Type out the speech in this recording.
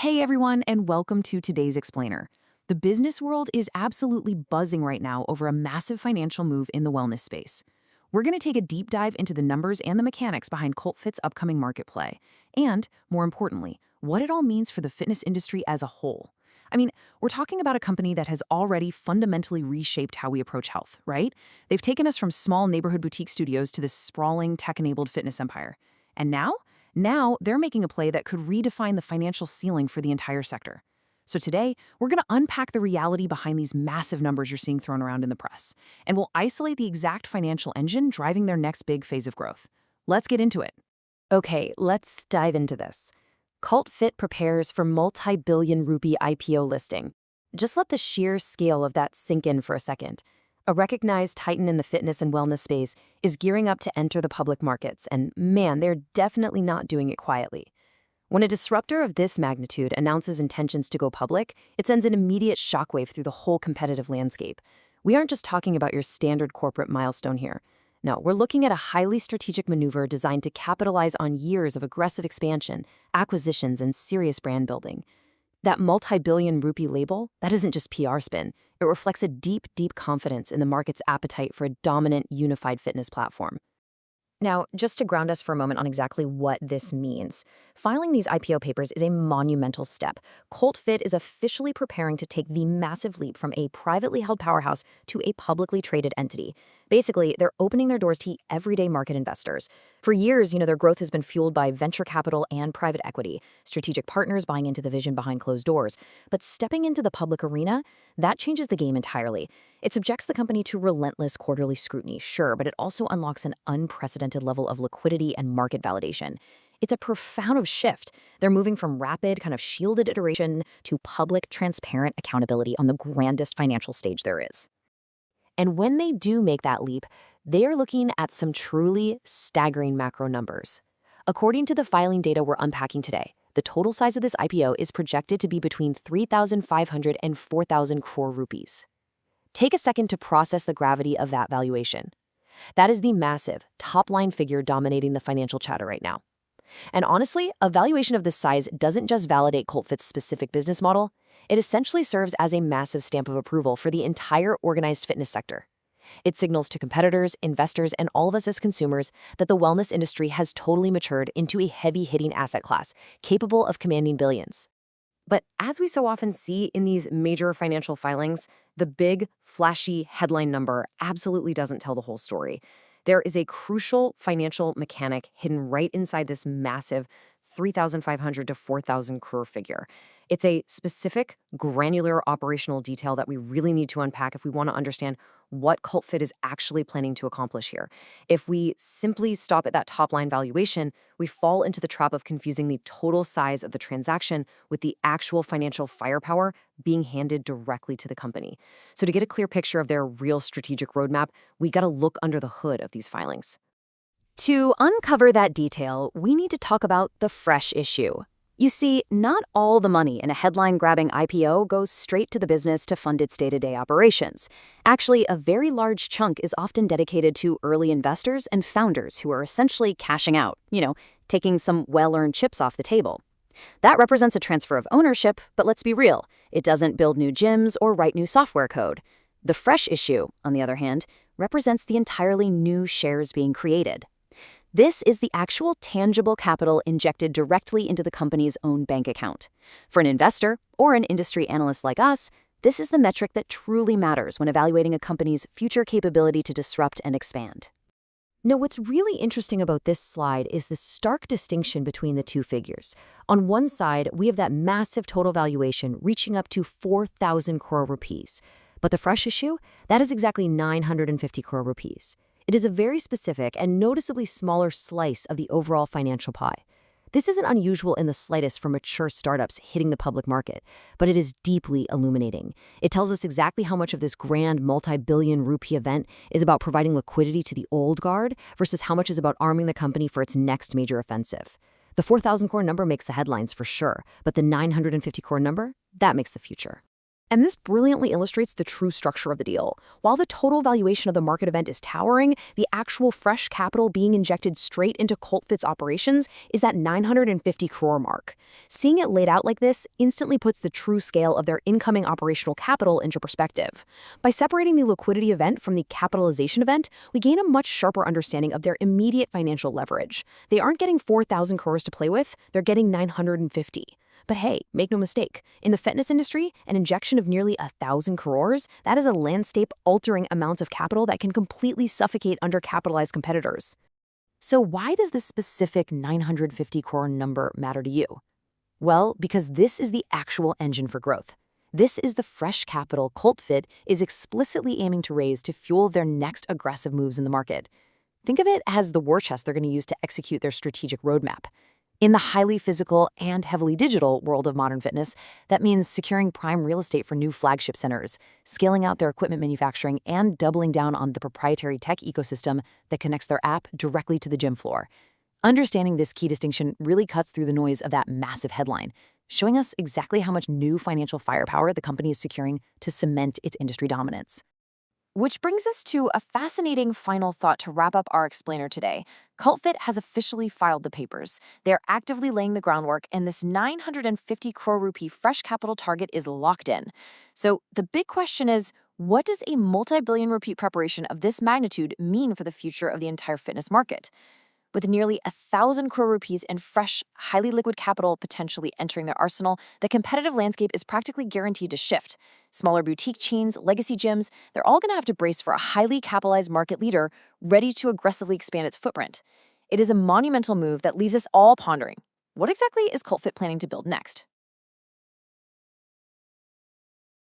Hey everyone, and welcome to today's Explainer. The business world is absolutely buzzing right now over a massive financial move in the wellness space. We're going to take a deep dive into the numbers and the mechanics behind Cult.fit's upcoming market play, and, more importantly, what it all means for the fitness industry as a whole. I mean, we're talking about a company that has already fundamentally reshaped how we approach health, right? They've taken us from small neighborhood boutique studios to this sprawling, tech-enabled fitness empire. And now they're making a play that could redefine the financial ceiling for the entire sector. So today, we're going to unpack the reality behind these massive numbers you're seeing thrown around in the press, and we'll isolate the exact financial engine driving their next big phase of growth. Let's get into it. Okay, let's dive into this. Cult.fit prepares for multi-billion rupee IPO listing. Just let the sheer scale of that sink in for a second. A recognized titan in the fitness and wellness space is gearing up to enter the public markets, and man, they're definitely not doing it quietly. When a disruptor of this magnitude announces intentions to go public, it sends an immediate shockwave through the whole competitive landscape. We aren't just talking about your standard corporate milestone here. No, we're looking at a highly strategic maneuver designed to capitalize on years of aggressive expansion, acquisitions, and serious brand building. That multi-billion rupee label, that isn't just PR spin. It reflects a deep, deep confidence in the market's appetite for a dominant, unified fitness platform. Now, just to ground us for a moment on exactly what this means, filing these IPO papers is a monumental step. Cult.fit is officially preparing to take the massive leap from a privately held powerhouse to a publicly traded entity. Basically, they're opening their doors to everyday market investors. For years, their growth has been fueled by venture capital and private equity, strategic partners buying into the vision behind closed doors. But stepping into the public arena, that changes the game entirely. It subjects the company to relentless quarterly scrutiny, sure, but it also unlocks an unprecedented level of liquidity and market validation. It's a profound shift. They're moving from rapid, kind of shielded iteration to public, transparent accountability on the grandest financial stage there is. And when they do make that leap, they are looking at some truly staggering macro numbers. According to the filing data we're unpacking today, the total size of this IPO is projected to be between 3,500 and 4,000 crore rupees. Take a second to process the gravity of that valuation. That is the massive, top-line figure dominating the financial chatter right now. And honestly, a valuation of this size doesn't just validate Cult.fit's specific business model, it essentially serves as a massive stamp of approval for the entire organized fitness sector. It signals to competitors, investors, and all of us as consumers that the wellness industry has totally matured into a heavy-hitting asset class, capable of commanding billions. But as we so often see in these major financial filings, the big, flashy headline number absolutely doesn't tell the whole story. There is a crucial financial mechanic hidden right inside this massive 3,500 to 4,000 crore figure. It's a specific, granular operational detail that we really need to unpack if we want to understand what Cult.fit is actually planning to accomplish here. If we simply stop at that top-line valuation, we fall into the trap of confusing the total size of the transaction with the actual financial firepower being handed directly to the company. So to get a clear picture of their real strategic roadmap, we got to look under the hood of these filings. To uncover that detail, we need to talk about the fresh issue. You see, not all the money in a headline-grabbing IPO goes straight to the business to fund its day-to-day operations. Actually, a very large chunk is often dedicated to early investors and founders who are essentially cashing out, taking some well-earned chips off the table. That represents a transfer of ownership, but let's be real, it doesn't build new gyms or write new software code. The fresh issue, on the other hand, represents the entirely new shares being created. This is the actual tangible capital injected directly into the company's own bank account. For an investor or an industry analyst like us, this is the metric that truly matters when evaluating a company's future capability to disrupt and expand. Now, what's really interesting about this slide is the stark distinction between the two figures. On one side, we have that massive total valuation reaching up to 4,000 crore rupees. But the fresh issue, that is exactly 950 crore rupees. It is a very specific and noticeably smaller slice of the overall financial pie. This isn't unusual in the slightest for mature startups hitting the public market, but it is deeply illuminating. It tells us exactly how much of this grand multi-billion rupee event is about providing liquidity to the old guard versus how much is about arming the company for its next major offensive. The 4,000 crore number makes the headlines for sure, but the 950 crore number, that makes the future. And this brilliantly illustrates the true structure of the deal. While the total valuation of the market event is towering, the actual fresh capital being injected straight into Cult.fit's operations is that 950 crore mark. Seeing it laid out like this instantly puts the true scale of their incoming operational capital into perspective. By separating the liquidity event from the capitalization event, we gain a much sharper understanding of their immediate financial leverage. They aren't getting 4,000 crores to play with, they're getting 950. But hey, make no mistake, in the fitness industry, an injection of nearly 1,000 crores, that is a landscape-altering amount of capital that can completely suffocate undercapitalized competitors. So why does this specific 950 crore number matter to you? Well, because this is the actual engine for growth. This is the fresh capital Cult.fit is explicitly aiming to raise to fuel their next aggressive moves in the market. Think of it as the war chest they're going to use to execute their strategic roadmap. In the highly physical and heavily digital world of modern fitness, that means securing prime real estate for new flagship centers, scaling out their equipment manufacturing, and doubling down on the proprietary tech ecosystem that connects their app directly to the gym floor. Understanding this key distinction really cuts through the noise of that massive headline, showing us exactly how much new financial firepower the company is securing to cement its industry dominance. Which brings us to a fascinating final thought to wrap up our explainer today. Cult.fit has officially filed the papers. They're actively laying the groundwork, and this 950 crore rupee fresh capital target is locked in. So the big question is, what does a multi-billion rupee preparation of this magnitude mean for the future of the entire fitness market? With nearly 1,000 crore rupees in fresh, highly liquid capital potentially entering their arsenal, the competitive landscape is practically guaranteed to shift. Smaller boutique chains, legacy gyms, they're all going to have to brace for a highly capitalized market leader ready to aggressively expand its footprint. It is a monumental move that leaves us all pondering. What exactly is Cult.fit planning to build next?